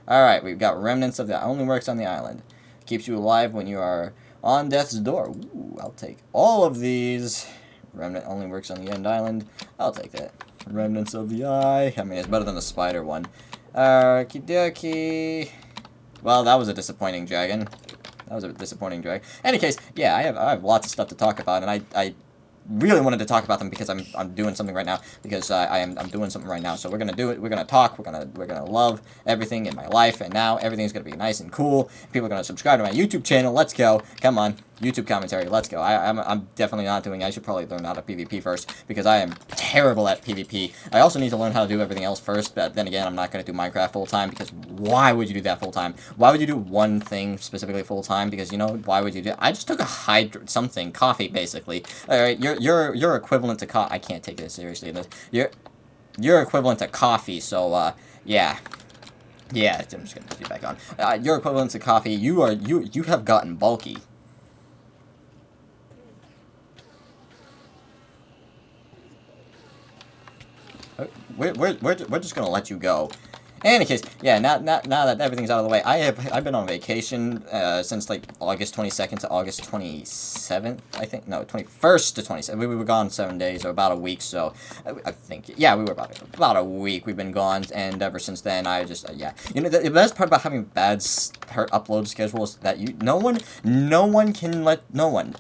Alright, we've got Remnants of the Only Works on the Island. Keeps you alive when you are on death's door. Ooh, I'll take all of these. Remnant only works on the end island. I'll take that. Remnants of the Eye. I mean, it's better than the spider one. Okie dokie. Well, that was a disappointing dragon. That was a disappointing drag. Any case, yeah, I have lots of stuff to talk about, and I really wanted to talk about them because I'm doing something right now, because I'm doing something right now. So we're gonna do it. We're gonna talk. We're gonna love everything in my life, and now everything's gonna be nice and cool. People are gonna subscribe to my YouTube channel. Let's go. Come on, YouTube commentary. Let's go. I'm definitely not doing. I should probably learn how to PvP first, because I am terrible at PvP. I also need to learn how to do everything else first. But then again, I'm not gonna do Minecraft full time, because why would you do that full time? Why would you do one thing specifically full time? Because you know why would you do? I just took a coffee basically. All right, you're equivalent to I can't take this seriously. You're equivalent to coffee. So yeah. Yeah, I'm just gonna put you back on. You're equivalent to coffee. You have gotten bulky. We're just gonna let you go. In any case, yeah, now that everything's out of the way, I've been on vacation since like August 22nd to August 27th, I think. No, 21st to 27th. We were gone 7 days, or about a week, so I think, yeah, we were about a week we've been gone, and ever since then, I just, yeah. You know, the best part about having bad upload schedules is that no one can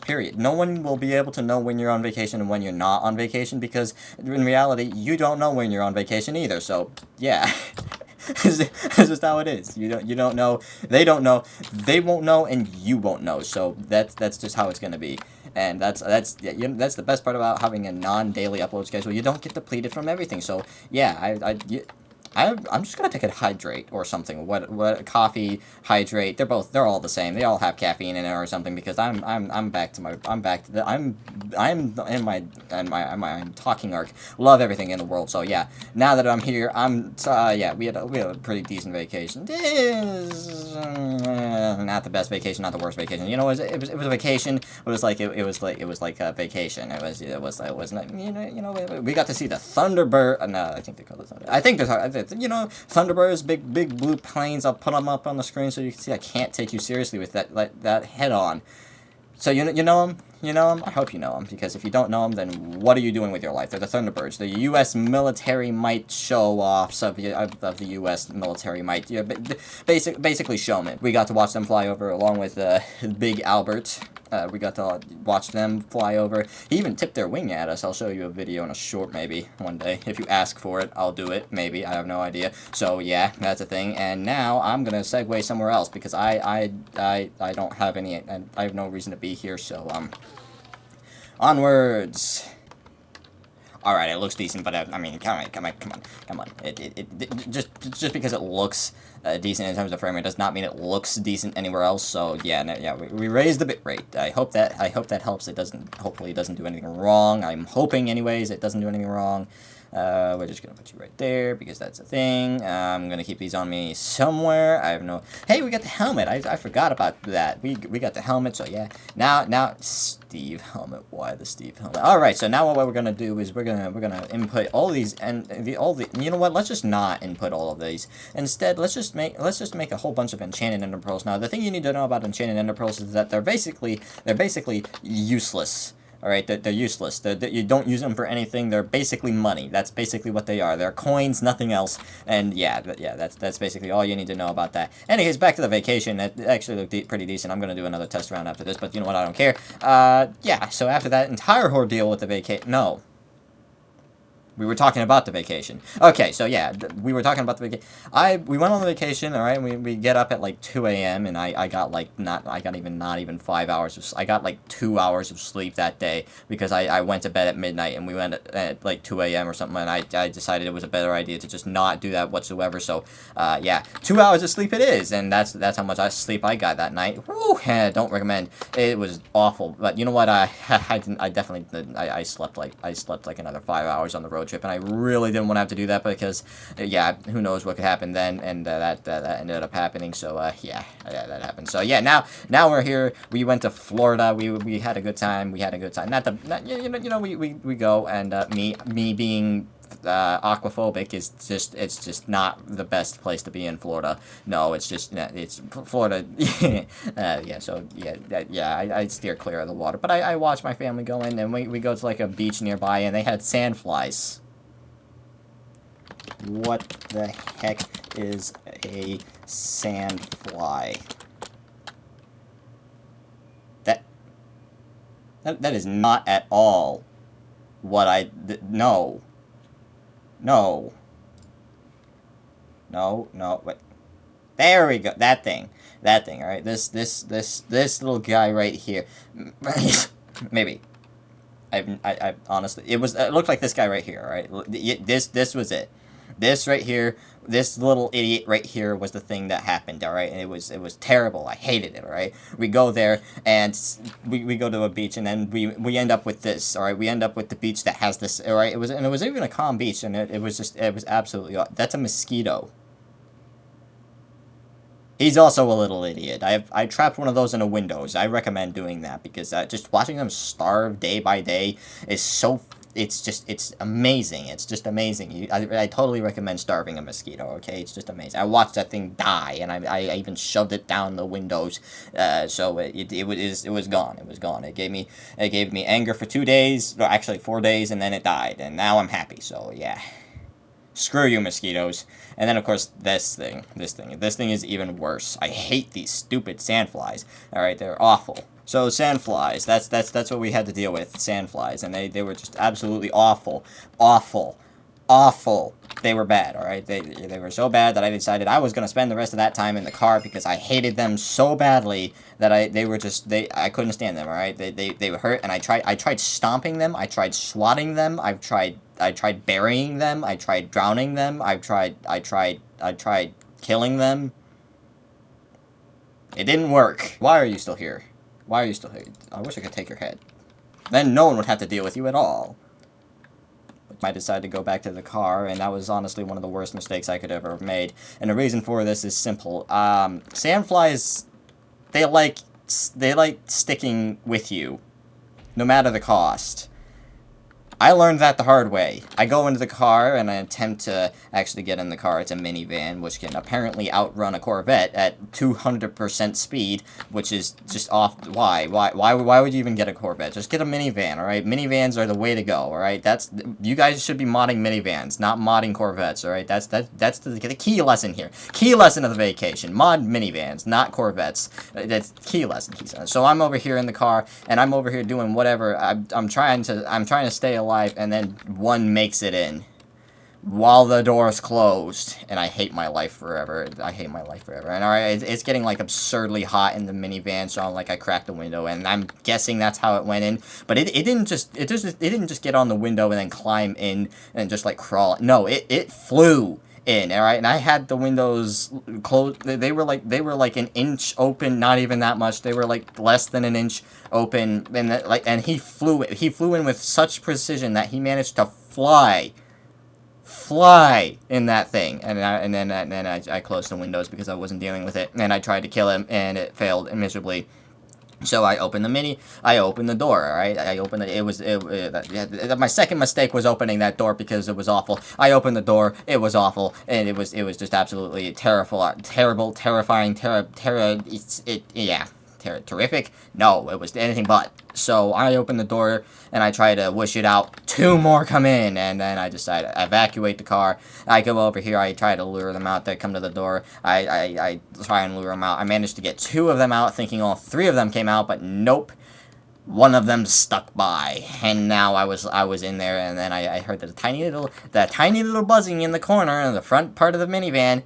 period. No one will be able to know when you're on vacation and when you're not on vacation, because in reality, you don't know when you're on vacation either, so, yeah. It's just how it is. You don't know. They don't know. They won't know, and you won't know. So that's just how it's gonna be. And that's the best part about having a non-daily upload schedule. You don't get depleted from everything. So yeah, I'm just gonna take a hydrate or something. What coffee, hydrate? They're all the same. They all have caffeine in it or something, because I'm in my talking arc. Love everything in the world. So yeah, now that I'm here, yeah, we had a pretty decent vacation. Not the best vacation, not the worst vacation. You know, it was a vacation. It was like a vacation. It was not, we got to see the Thunderbird. No, I think they call it Thunder. I think Thunderbirds, big blue planes. I'll put them up on the screen so you can see. I can't take you seriously with that head on. So you know them? You know them? I hope you know them, because if you don't know them, then what are you doing with your life? They're the Thunderbirds, the U.S. military might show-offs of the U.S. military might. Yeah, basically showmen. We got to watch them fly over along with Big Albert. We got to watch them fly over. He even tipped their wing at us. I'll show you a video in a short, maybe, one day. If you ask for it, I'll do it, maybe. I have no idea. So, yeah, that's a thing. And now, I'm gonna segue somewhere else, because I don't have any, and I have no reason to be here, so, onwards. Alright, it looks decent, but I mean, come on. Just because it looks decent in terms of frame rate does not mean it looks decent anywhere else. So yeah, we raised the bitrate. I hope that helps. Hopefully it doesn't do anything wrong. I'm hoping, anyways, it doesn't do anything wrong. We're just gonna put you right there, because that's a thing. I'm gonna keep these on me somewhere. I have no. Hey, we got the helmet. I forgot about that. We got the helmet. So yeah. Now Steve helmet. Why the Steve helmet? All right. So now what we're gonna do is we're gonna input all these, and all the. You know what? Let's just not input all of these. Instead, let's just make a whole bunch of enchanted ender pearls. Now, the thing you need to know about enchanted ender pearls is that they're basically useless. Alright, they're useless. You don't use them for anything. They're basically money. That's basically what they are. They're coins, nothing else. And yeah, that's basically all you need to know about that. Anyways, back to the vacation. It actually looked pretty decent. I'm going to do another test round after this, but you know what? I don't care. Yeah, so after that entire ordeal with the vacation... No. We were talking about the vacation. Okay, so yeah, we were talking about the vacation. We went on the vacation, all right. We get up at like 2 a.m. and I got like not even 5 hours. I got like 2 hours of sleep that day, because I went to bed at midnight, and we went at like 2 a.m. or something, and I decided it was a better idea to just not do that whatsoever. So yeah, 2 hours of sleep it is, and that's how much sleep I got that night. Woo, don't recommend. It was awful, but you know what? I definitely I slept like another 5 hours on the road trip, and I really didn't want to have to do that, because yeah, who knows what could happen then, and that ended up happening. So yeah, that happened. So yeah, now we're here. We went to Florida. We had a good time. We go, and me being aquaphobic is just it's just not the best place to be in Florida. No, it's just it's Florida. Yeah, so I steer clear of the water, but I watch my family go in, and we go to like a beach nearby, and they had sandflies. What the heck is a sandfly? That is not at all what no. No. No, no, wait. There we go. That thing. That thing, alright? This little guy right here. Maybe. I honestly, it looked like this guy right here, alright? This was it. This right here, this little idiot right here was the thing that happened, alright? And it was terrible. I hated it, alright? We go there, and we go to a beach, and then we end up with this, alright? We end up with the beach that has this, alright? It was even a calm beach, and it was absolutely, that's a mosquito. He's also a little idiot. I trapped one of those in a windows. I recommend doing that because just watching them starve day by day is so. It's amazing. It's just amazing. I totally recommend starving a mosquito. Okay, it's just amazing. I watched that thing die, and I even shoved it down the windows. So it was gone. It was gone. It gave me anger for 2 days. Well, actually 4 days, and then it died. And now I'm happy. So yeah. Screw you, mosquitoes. And then, of course, this thing. This thing is even worse. I hate these stupid sandflies. Alright, they're awful. So, sandflies. That's what we had to deal with. Sandflies. And they were just absolutely awful. Awful. Awful. They were bad, alright? They were so bad that I decided I was going to spend the rest of that time in the car because I hated them so badly that I couldn't stand them, alright? They were hurt, and I tried stomping them, I tried swatting them, I tried burying them, I tried drowning them, I tried killing them. It didn't work. Why are you still here? Why are you still here? I wish I could take your head. Then no one would have to deal with you at all. I decided to go back to the car, and that was honestly one of the worst mistakes I could ever have made. And the reason for this is simple. Sandflies, they like sticking with you, no matter the cost. I learned that the hard way. I go into the car, and I attempt to actually get in the car. It's a minivan, which can apparently outrun a Corvette at 200% speed, which is just off. Why would you even get a Corvette? Just get a minivan, alright? Minivans are the way to go, alright? You guys should be modding minivans, not modding Corvettes, alright? That's the key lesson here. Key lesson of the vacation. Mod minivans, not Corvettes. That's key lesson. So I'm over here in the car, and I'm over here doing whatever. I'm trying to stay alive, and then one makes it in while the door's closed, and I hate my life forever. I hate my life forever. And alright, it's getting like absurdly hot in the minivan, so I cracked the window, and I'm guessing that's how it went in. But it didn't just get on the window and then climb in and just like crawl. No, it flew in, alright, and I had the windows closed. They were like an inch open, not even that much. They were like less than an inch open, and he flew in with such precision that he managed to fly in that thing, and then I closed the windows because I wasn't dealing with it, and I tried to kill him, and it failed miserably. So I opened the door, alright? My second mistake was opening that door because it was awful. I opened the door, it was awful, and it was just absolutely terrible, terrifying, terrific? No, it was anything but. So I opened the door, and I try to wish it out. 2 more come in, and then I decide to evacuate the car. I go over here, I try to lure them out. They come to the door. I try and lure them out. I managed to get 2 of them out, thinking all 3 of them came out, but nope. One of them stuck by, and now I was in there, and then I heard the tiny little buzzing in the corner in the front part of the minivan.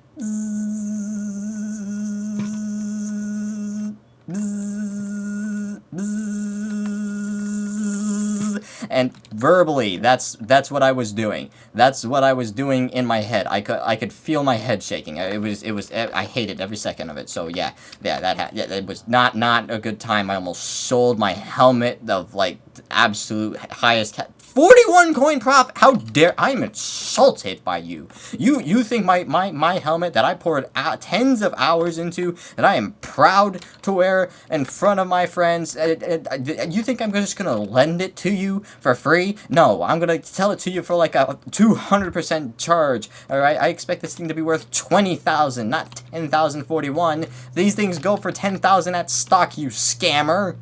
And verbally, that's what I was doing. That's what I was doing in my head. I could feel my head shaking. I hated every second of it. So it was not a good time. I almost sold my helmet of like absolute highest 41 coin profit. How dare I'm insulted by you. You think my helmet that I poured tens of hours into, that I am proud to wear in front of my friends, you think I'm just gonna lend it to you for free? No, I'm gonna sell it to you for like a 200% charge. Alright, I expect this thing to be worth 20,000, not 10,041. These things go for 10,000 at stock, you scammer.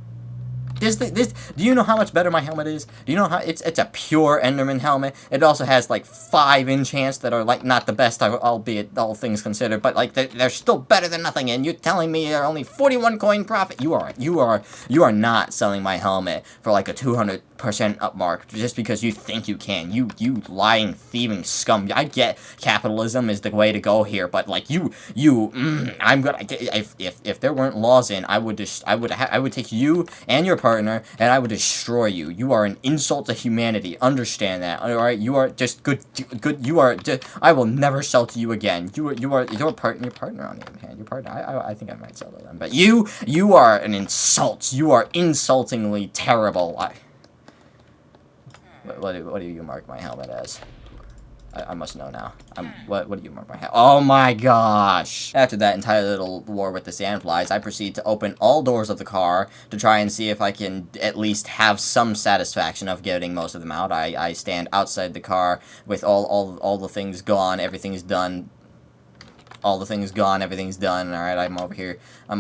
Do you know how much better my helmet is? Do you know how it's a pure Enderman helmet? It also has like 5 enchants that are like not the best, albeit all things considered, but like they're still better than nothing. And you're telling me you're only 41 coin profit? You are not selling my helmet for like a 200% upmark just because you think you can. You lying, thieving scum. I get capitalism is the way to go here, but like I'm gonna if there weren't laws in, I would take you and your partner, and I would destroy you. You are an insult to humanity. Understand that, all right? You are just good. You are. I will never sell to you again. You are your partner on the other hand. Your partner. I think I might sell to them, but you are an insult. You are insultingly terrible. What do you mark my helmet as? I must know now. What do you mark my helmet? Oh my gosh! After that entire little war with the sandflies, I proceed to open all doors of the car to try and see if I can at least have some satisfaction of getting most of them out. I stand outside the car with all the things gone, everything's done. All the things gone, everything's done. All right, I'm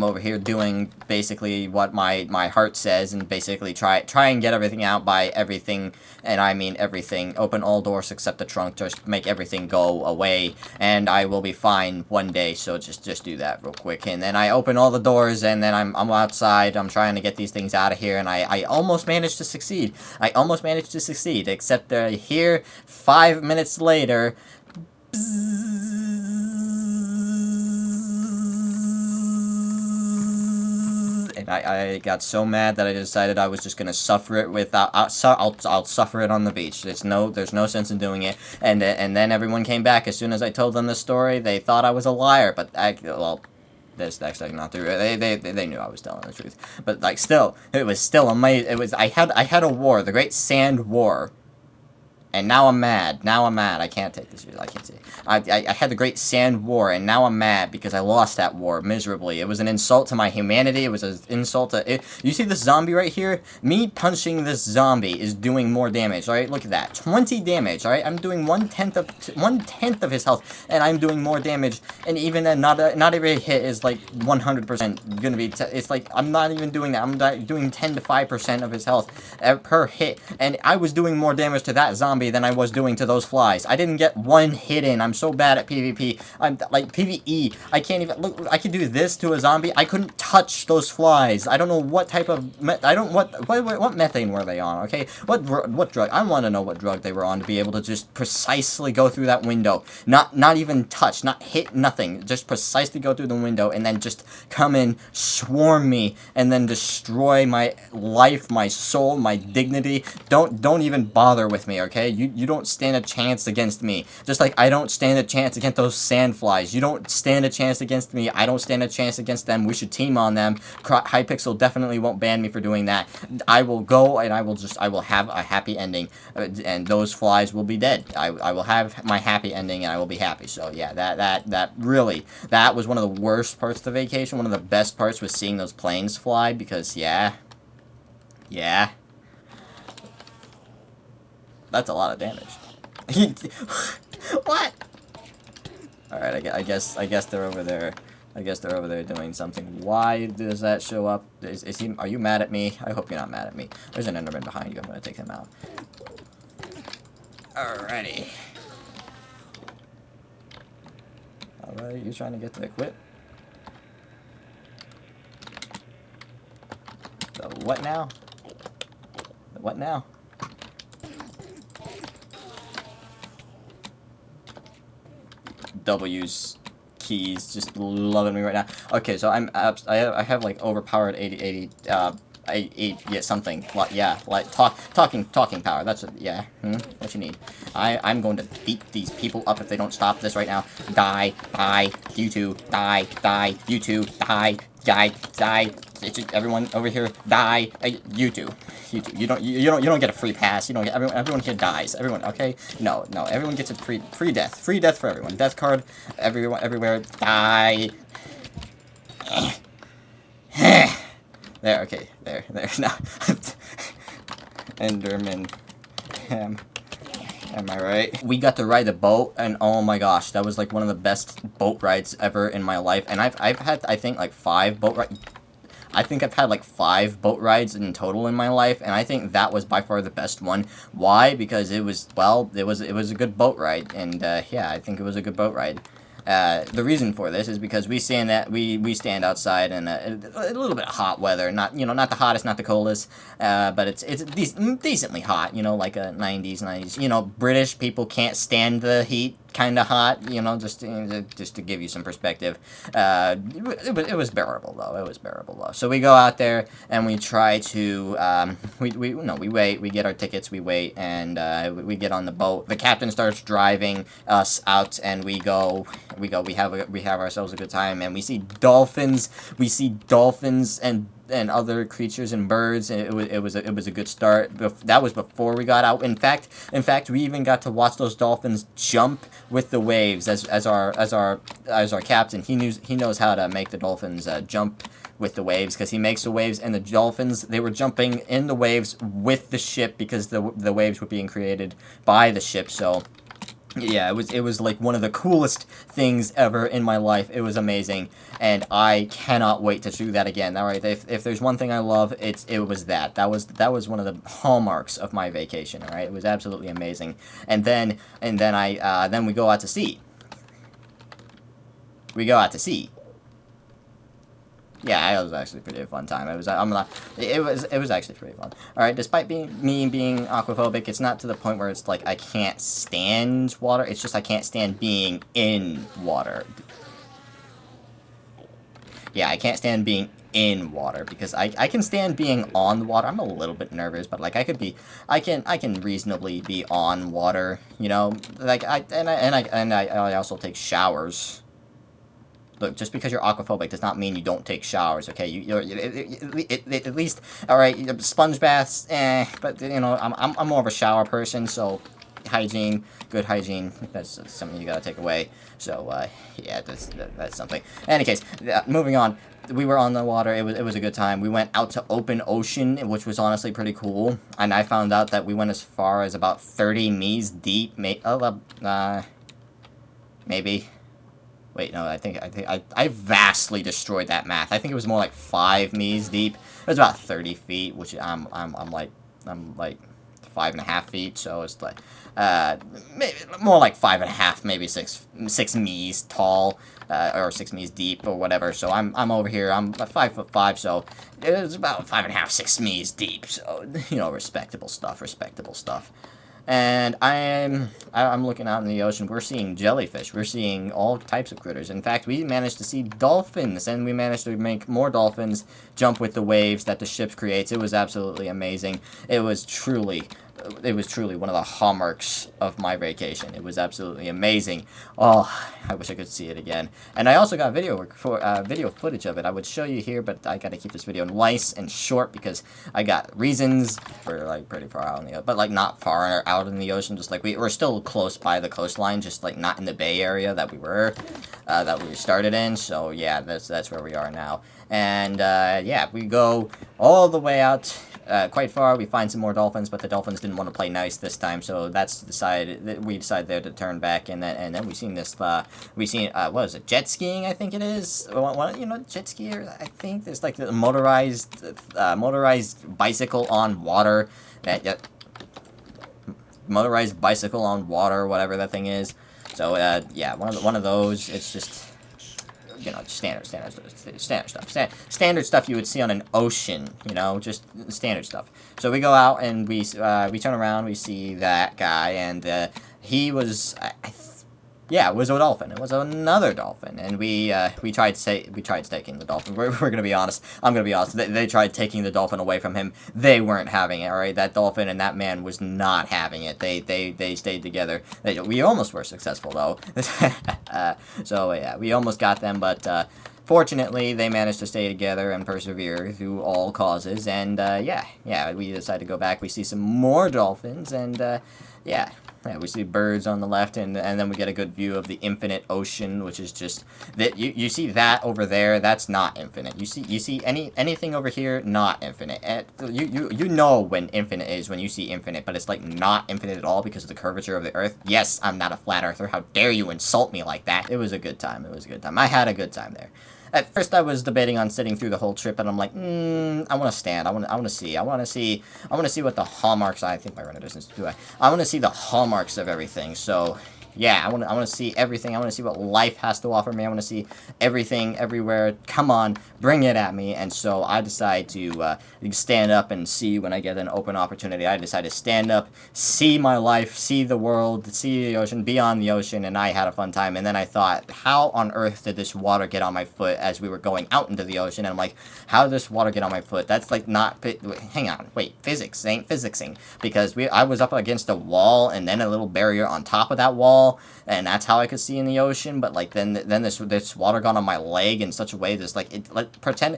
over here doing basically what my heart says, and basically try and get everything out by everything, and I mean everything. Open all doors except the trunk, just make everything go away, and I will be fine one day. So just do that real quick, and then I open all the doors, and then I'm outside. I'm trying to get these things out of here, and I almost managed to succeed. I almost managed to succeed, except here 5 minutes later. And I got so mad that I decided I was just gonna suffer it without. I'll suffer it on the beach. There's no sense in doing it. And then everyone came back as soon as I told them the story. They thought I was a liar, but that's actually not true. They knew I was telling the truth. But like still, it was still amazing. I had a war, the Great Sand War. And now I'm mad. I can't take this. I can't see. I had the Great Sand War, and now I'm mad because I lost that war miserably. It was an insult to my humanity. It was an insult to it. You see this zombie right here? Me punching this zombie is doing more damage. All right, look at that. 20 damage. All right, I'm doing one tenth of his health, and I'm doing more damage. And even then, not every hit is like 100% gonna be. It's like I'm not even doing that. I'm doing 10 to 5% of his health per hit, and I was doing more damage to that zombie than I was doing to those flies. I didn't get one hit in. I'm so bad at PvP. I'm like PvE. I can't even look. I could do this to a zombie. I couldn't touch those flies. I don't know what type of. What methane were they on? Okay, what drug? I want to know what drug they were on to be able to just precisely go through that window. Not even touch. Not hit. Nothing. Just precisely go through the window and then just come in, swarm me, and then destroy my life, my soul, my dignity. Don't even bother with me. Okay. You don't stand a chance against me. Just like I don't stand a chance against those sandflies. You don't stand a chance against me. I don't stand a chance against them. We should team on them. Hypixel definitely won't ban me for doing that. I will go and I will have a happy ending, and those flies will be dead. I will have my happy ending, and I will be happy. So yeah, that was one of the worst parts of the vacation. One of the best parts was seeing those planes fly, because yeah. That's a lot of damage. What? Alright, I guess they're over there. I guess they're over there doing something. Why does that show up? Are you mad at me? I hope you're not mad at me. There's an Enderman behind you. I'm gonna take him out. Alrighty. Alright, you trying to get to quit? The what now? The what now? W's keys just loving me right now. Okay, so I have like overpowered 80 yeah, something. Yeah, like talking power. That's what, yeah. What you need. I'm going to beat these people up if they don't stop this right now. Die, you two, die, you two, die, Everyone over here die. You do. You don't get a free pass. You don't get everyone here dies. Everyone, okay? No, everyone gets a free death. Free death for everyone. Death card. Everyone everywhere die. There, okay. There. Now. Enderman. Am I right? We got to ride the boat, and oh my gosh, that was like one of the best boat rides ever in my life. And I've had, I think, like 5 boat rides. I think I've had like 5 boat rides in total in my life, and I think that was by far the best one. Why? Because it was, well, it was a good boat ride, and yeah, I think it was a good boat ride. The reason for this is because we stand outside in a little bit of hot weather. Not not the hottest, not the coldest, but it's decently hot. Like a 90s. British people can't stand the heat. Kind of hot, just to give you some perspective. It was bearable though. It was bearable though. So we go out there and we try to we wait. We get our tickets. We wait and we get on the boat. The captain starts driving us out, and we go. We have ourselves a good time, and we see dolphins. We see dolphins and other creatures and birds, and it was a good start. That was before we got out. In fact, we even got to watch those dolphins jump with the waves. As our captain, he knows how to make the dolphins jump with the waves, because he makes the waves, and the dolphins, they were jumping in the waves with the ship, because the waves were being created by the ship. So yeah, it was like one of the coolest things ever in my life. It was amazing, and I cannot wait to do that again. All right, if there's one thing I love, it was that. That was one of the hallmarks of my vacation. All right, it was absolutely amazing. And then we go out to sea. We go out to sea. Yeah, it was actually pretty fun time. It was actually pretty fun. All right, despite me being aquaphobic, it's not to the point where it's like I can't stand water. It's just I can't stand being in water. Yeah, I can't stand being in water, because I can stand being on the water. I'm a little bit nervous, but like I can reasonably be on water, like I also take showers. Look, just because you're aquaphobic does not mean you don't take showers, okay? You're at least, all right, sponge baths, but I'm more of a shower person, so hygiene, good hygiene, that's something you gotta take away. So yeah, that's something. In any case, moving on. We were on the water. It was a good time. We went out to open ocean, which was honestly pretty cool. And I found out that we went as far as about 30 meters deep. Maybe. Wait, no, I vastly destroyed that math. I think it was more like 5 meters deep. It was about 30 feet, which I'm like 5.5 feet, so it's like maybe more like 5.5, maybe 6 meters tall, or 6 meters deep or whatever. So I'm over here. I'm 5'5", so it was about 5.5, 6 meters deep. So respectable stuff. And I'm looking out in the ocean. We're seeing jellyfish. We're seeing all types of critters. In fact, we managed to see dolphins, and we managed to make more dolphins jump with the waves that the ship creates. It was absolutely amazing. It was truly one of the hallmarks of my vacation. It was absolutely amazing. Oh, I wish I could see it again. And I also got video footage of it. I would show you here, but I gotta keep this video nice and short because I got reasons. We're like pretty far out in the ocean, but like not far out in the ocean. Just like we're still close by the coastline, just like not in the Bay Area that we started in. So yeah, that's where we are now. And yeah, we go all the way out. Quite far, we find some more dolphins, but the dolphins didn't want to play nice this time, so we decided there to turn back, and then we seen this, what is it, jet skiing, I think it is, jet skier, I think, there's like the motorized bicycle on water, motorized bicycle on water, whatever that thing is, so, yeah, one of those, it's just, standard stuff you would see on an ocean, just standard stuff. So we go out and we turn around, we see that guy, and he was, it was a dolphin. It was another dolphin, and we tried taking the dolphin. We're gonna be honest. I'm gonna be honest. They tried taking the dolphin away from him. They weren't having it. All right, that dolphin and that man was not having it. They stayed together. We almost were successful though. So yeah, we almost got them, but fortunately, they managed to stay together and persevere through all causes, and yeah, we decide to go back. We see some more dolphins, and yeah. Yeah, we see birds on the left, and then we get a good view of the infinite ocean, which is just that you see that over there. That's not infinite. You see anything over here, not infinite. And you know when infinite is when you see infinite, but it's like not infinite at all because of the curvature of the Earth. Yes, I'm not a flat earther. How dare you insult me like that? It was a good time. It was a good time. I had a good time there. At first, I was debating on sitting through the whole trip, and I'm like, I want to stand. I want to see. I want to see what the hallmarks. I think my runner distance do I want to see the hallmarks of everything. So, yeah, I want to see everything. I want to see what life has to offer me. I want to see everything, everywhere. Come on, bring it at me. And so I decide to stand up and see when I get an open opportunity. I decide to stand up, see my life, see the world, see the ocean, be on the ocean, and I had a fun time. And then I thought, how on earth did this water get on my foot as we were going out into the ocean? And I'm like, how did this water get on my foot? That's like not... Hang on, wait, physics ain't physicsing. Because I was up against a wall and then a little barrier on top of that wall, and that's how I could see in the ocean. But like then this water got on my leg in such a way that's like pretend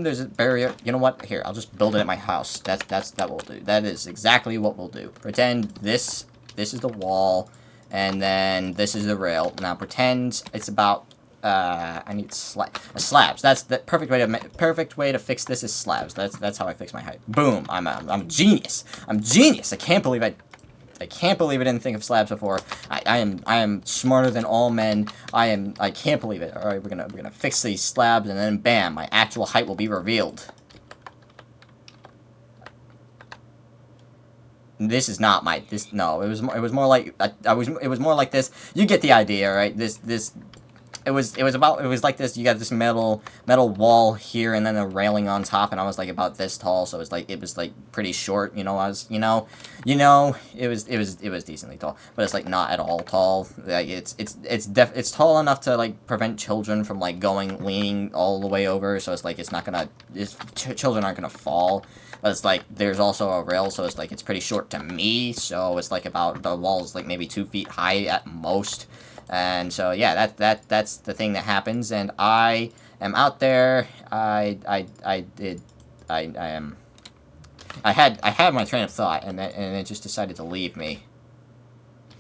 there's a barrier. You know what? Here, I'll just build it at my house. That will do. That is exactly what we'll do. Pretend this is the wall, and then this is the rail. Now pretend it's about I need slabs. That's the perfect way to fix this is slabs. That's how I fix my height. Boom. I'm a genius. I'm genius. I can't believe I didn't think of slabs before. I am smarter than all men. I can't believe it. All right, we're gonna fix these slabs, and then bam, my actual height will be revealed. This is not my no. It was more like it was more like this. You get the idea, right? It was like this. You got this metal wall here, and then a railing on top, and I was like about this tall, so it was like pretty short. You know, it was decently tall, but it's like not at all tall. Like it's tall enough to like prevent children from like leaning all the way over. So it's like children aren't gonna fall. But it's like there's also a rail, so it's like it's pretty short to me. So it's like about the wall's like maybe 2 feet high at most. And so yeah, that's the thing that happens, and I am out there. I had my train of thought, and it just decided to leave me.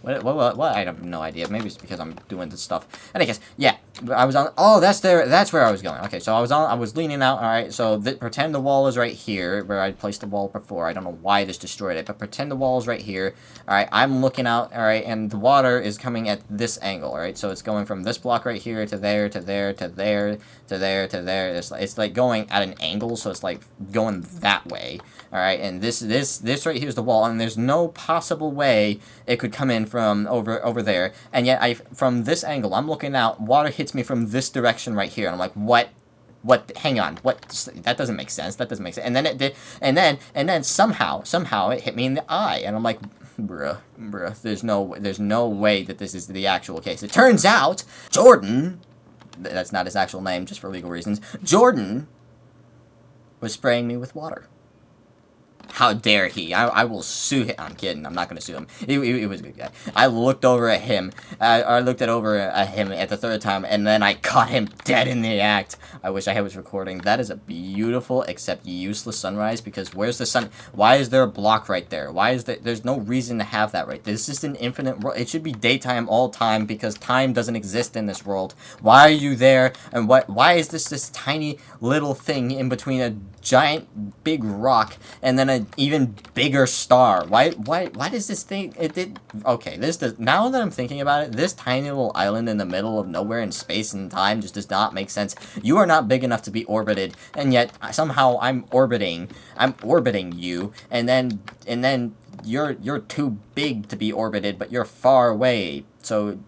What? I have no idea. Maybe it's because I'm doing this stuff. And I guess, yeah, I was on... Oh, that's where I was going. Okay, so I was leaning out, alright, so pretend the wall is right here, where I placed the wall before. I don't know why this destroyed it, but pretend the wall is right here. Alright, I'm looking out, alright, and the water is coming at this angle, alright? So it's going from this block right here to there, to there, to there, to there, to there. It's like going at an angle, so it's like going that way. Alright, and this right here is the wall, and there's no possible way it could come in from over there. And yet, from this angle, I'm looking out, water hits me from this direction right here, and I'm like, what? Hang on, what? That doesn't make sense. That doesn't make sense. And then it did, and then somehow it hit me in the eye, and I'm like, bruh, there's no way that this is the actual case. It turns out, Jordan, that's not his actual name, just for legal reasons, Jordan was spraying me with water. How dare he? I will sue him. I'm kidding. I'm not going to sue him. He was a good guy. I looked over at him. I looked over at him at the third time, and then I caught him dead in the act. I wish I was recording. That is a beautiful, except useless sunrise, because where's the sun? Why is there a block right there? Why is there... There's no reason to have that right there. This is an infinite world. It should be daytime all time, because time doesn't exist in this world. Why are you there? And why is this tiny little thing in between a giant big rock and then an even bigger star? Why does this thing okay, now that I'm thinking about it, this tiny little island in the middle of nowhere in space and time just does not make sense. You are not big enough to be orbited, and yet somehow I'm orbiting you, and then you're too big to be orbited, but you're far away, so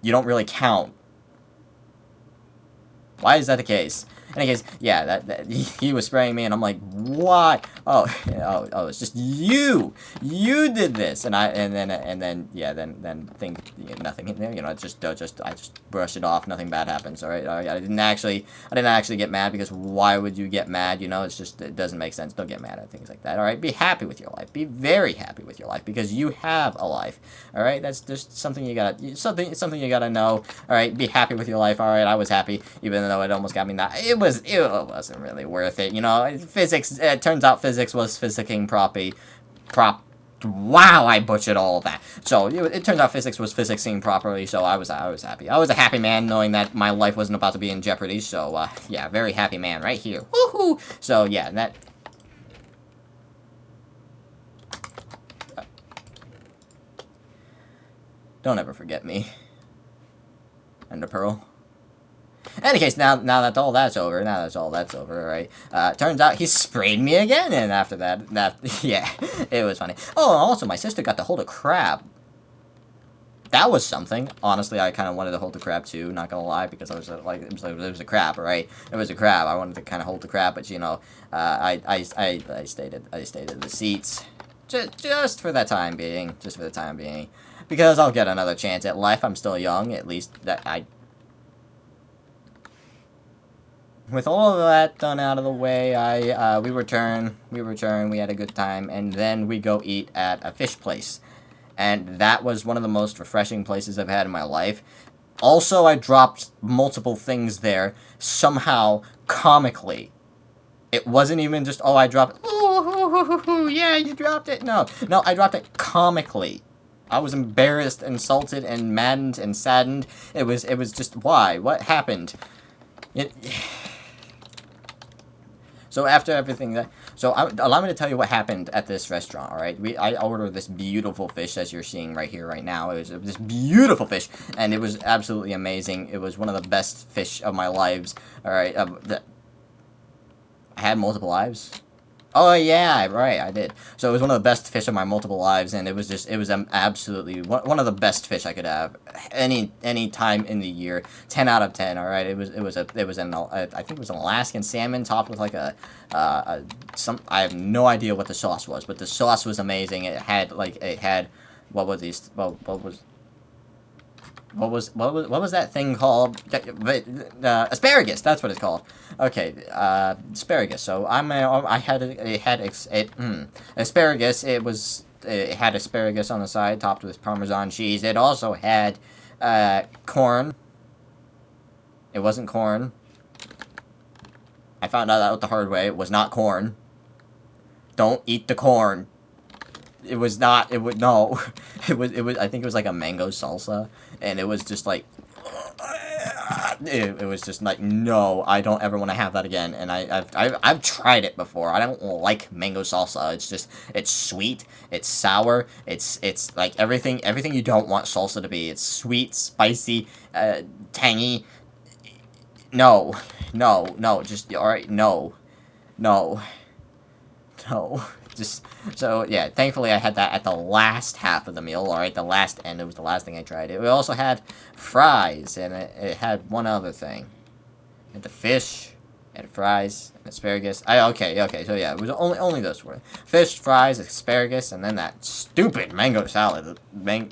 you don't really count. Why is that the case? any case, yeah, that he was spraying me, and I'm like, why? Oh, oh, it's just you. You did this, and then yeah, then think nothing. You know, I just brush it off. Nothing bad happens. All right, I didn't actually get mad, because why would you get mad? You know, it doesn't make sense. Don't get mad at things like that. All right, be happy with your life. Be very happy with your life, because you have a life. All right, that's just something you gotta know. All right, be happy with your life. All right, I was happy, even though it almost got me not. It wasn't really worth it. You know, physics. It turns out physics was physicking prop. Wow, I butchered all of that. So it turns out physics was physicsing properly. So I was happy. I was a happy man knowing that my life wasn't about to be in jeopardy. So yeah, very happy man right here. Woohoo! So yeah, that. Don't ever forget me. Ender Pearl. In any case, now that all that's over, right? Turns out he sprayed me again, and after that, yeah, it was funny. Oh, and also my sister got to hold a crab. That was something. Honestly, I kind of wanted to hold the crab too. Not gonna lie, because I was like, it was a crab, right? It was a crab. I wanted to kind of hold the crab, but you know, I stayed at the seats, just for the time being, because I'll get another chance at life. I'm still young, at least With all of that done out of the way, we return, we had a good time, and then we go eat at a fish place. And that was one of the most refreshing places I've had in my life. Also, I dropped multiple things there, somehow, comically. It wasn't even just, oh, I dropped, oh, yeah, you dropped it. No, I dropped it comically. I was embarrassed, insulted, and maddened, and saddened. It was just, why? What happened? So after everything allow me to tell you what happened at this restaurant, alright? I ordered this beautiful fish, as you're seeing right here, right now. It was this beautiful fish, and it was absolutely amazing. It was one of the best fish of my lives, alright? I had multiple lives? Oh, yeah, right, I did. So it was one of the best fish of my multiple lives, and it was absolutely one of the best fish I could have any time in the year. 10 out of 10, all right? I think it was an Alaskan salmon topped with like I have no idea what the sauce was, but the sauce was amazing. It had what was that thing called? Asparagus. That's what it's called. Okay, asparagus. So asparagus. It had asparagus on the side, topped with Parmesan cheese. It also had corn. It wasn't corn. I found out the hard way. It was not corn. Don't eat the corn. It was not. It would no. It was. I think it was like a mango salsa, and it was just like. It was just like, no, I don't ever want to have that again. And I've tried it before. I don't like mango salsa. It's sweet, it's sour, it's like everything you don't want salsa to be. It's sweet, spicy, tangy. No, just alright. No. Just, so, yeah, thankfully I had that at the last half of the meal, alright, the last end, it was the last thing I tried. We also had fries, and it had one other thing. It had the fish, it had fries, and asparagus. Okay, so yeah, it was only those four. Fish, fries, asparagus, and then that stupid mango salad.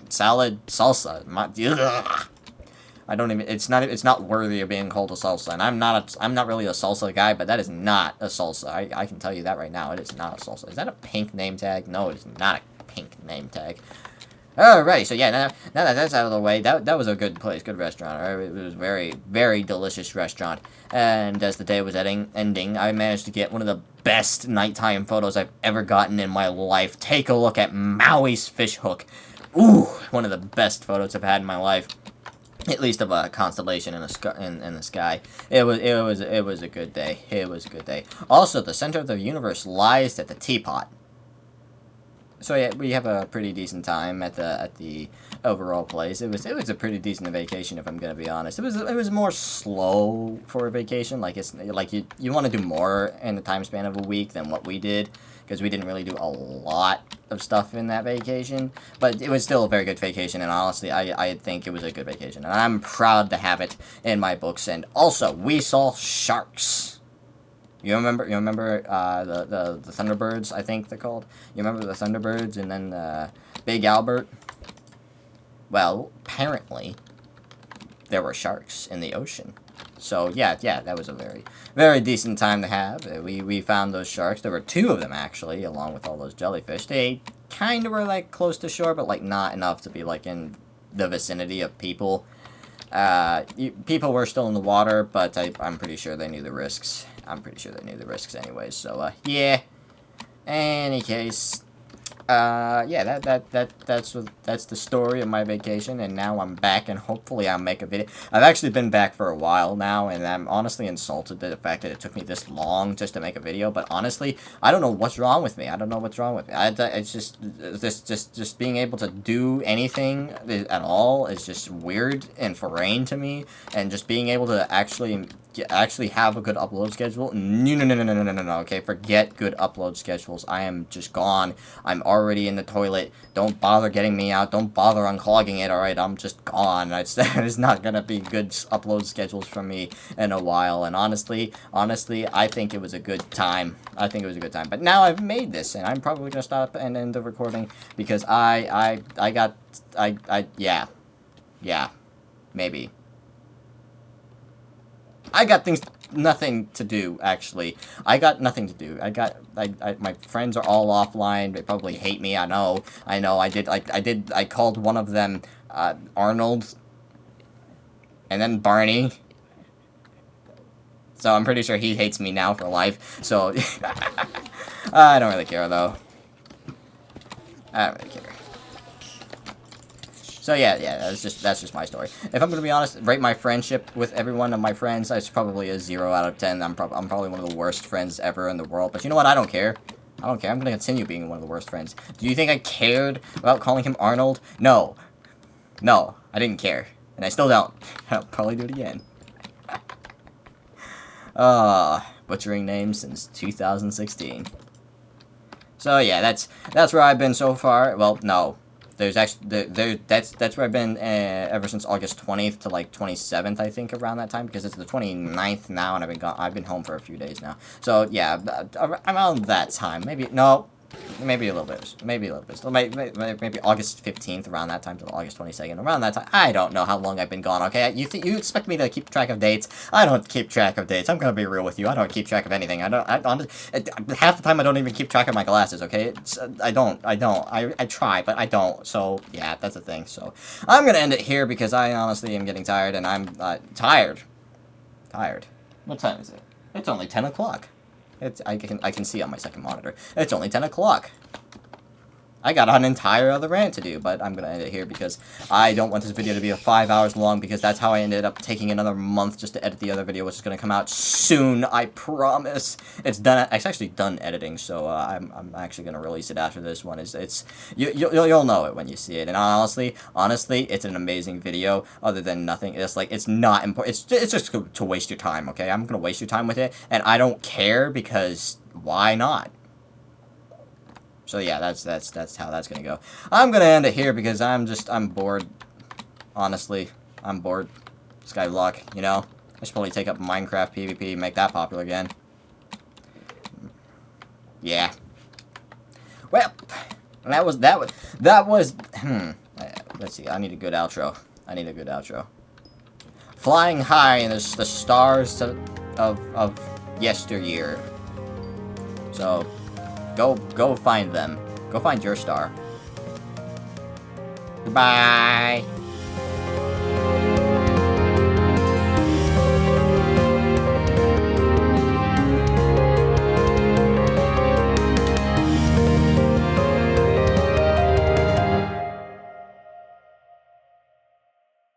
Salad salsa. Ugh. I don't even. It's not worthy of being called a salsa, and I'm not really a salsa guy, but that is not a salsa. I can tell you that right now. It is not a salsa. Is that a pink name tag? No, it is not a pink name tag. Alright, so yeah, now that that's out of the way, that was a good place, good restaurant. Right? It was very, very delicious restaurant. And as the day was ending, I managed to get one of the best nighttime photos I've ever gotten in my life. Take a look at Maui's fish hook. Ooh, one of the best photos I've had in my life. At least of a constellation in the sky. It was a good day. It was a good day. Also, the center of the universe lies at the teapot. So yeah, we have a pretty decent time at the overall place. It was a pretty decent vacation, if I'm gonna be honest. It was more slow for a vacation. Like it's like you want to do more in the time span of a week than what we did, because we didn't really do a lot of stuff in that vacation. But it was still a very good vacation, and honestly, I think it was a good vacation, and I'm proud to have it in my books. And also, we saw sharks. You remember the Thunderbirds, I think they're called? You remember the Thunderbirds and then Big Albert? Well, apparently, there were sharks in the ocean. So, yeah, that was a very, very decent time to have. We found those sharks. There were 2 of them, actually, along with all those jellyfish. They kind of were, like, close to shore, but, like, not enough to be, like, in the vicinity of people. People were still in the water, but I'm pretty sure they knew the risks. I'm pretty sure they knew the risks anyways, so, yeah. Any case, yeah, that's the story of my vacation, and now I'm back, and hopefully I'll make a video. I've actually been back for a while now, and I'm honestly insulted at the fact that it took me this long just to make a video, but honestly, I don't know what's wrong with me. I don't know what's wrong with me. It's just being able to do anything at all is just weird and foreign to me, and just being able to actually have a good upload schedule. No, okay, forget good upload schedules. I am just gone. I'm already in the toilet. Don't bother getting me out. Don't bother unclogging it, alright? I'm just gone. It's not gonna be good upload schedules for me in a while, and honestly, I think it was a good time. I think it was a good time. But now I've made this, and I'm probably gonna stop and end the recording, because yeah, maybe. I got nothing to do, actually. I got nothing to do. My friends are all offline. They probably hate me, I know. I called one of them, Arnold. And then Barney. So I'm pretty sure he hates me now for life. So, I don't really care, though. I don't really care. So yeah, that's just my story. If I'm gonna be honest, rate my friendship with every one of my friends, it's probably a 0 out of 10. I'm probably one of the worst friends ever in the world. But you know what? I don't care. I don't care. I'm gonna continue being one of the worst friends. Do you think I cared about calling him Arnold? No. No, I didn't care. And I still don't. I'll probably do it again. Butchering names since 2016. So yeah, that's where I've been so far. Well, no. There's actually that's where I've been ever since August 20th to like 27th, I think, around that time, because it's the 29th now, and I've been home for a few days now. So yeah, around that time, maybe maybe a little bit, so maybe August 15th, around that time, to August 22nd, around that time. I don't know how long I've been gone. Okay, you expect me to keep track of dates? I don't keep track of dates. I'm gonna be real with you. I don't keep track of anything. I half the time I don't even keep track of my glasses. Okay, I try, but I don't. So yeah, that's the thing. So I'm gonna end it here because I honestly am getting tired, and I'm tired. What time is it? It's only 10 o'clock. I can see on my second monitor. It's only 10 o'clock. I got an entire other rant to do, but I'm going to end it here because I don't want this video to be 5 hours long, because that's how I ended up taking another month just to edit the other video, which is going to come out soon, I promise. It's done. It's actually done editing, so I'm actually going to release it after this one. You'll know it when you see it, and honestly, it's an amazing video, other than nothing. It's not important. It's just to waste your time, okay? I'm going to waste your time with it, and I don't care, because why not? So yeah, that's how that's gonna go. I'm gonna end it here because I'm bored. Honestly, I'm bored. Skyblock, you know. I should probably take up Minecraft PvP, make that popular again. Yeah. Well, that was. Let's see. I need a good outro. Flying high in the stars of yesteryear. So. Go find them. Go find your star. Goodbye.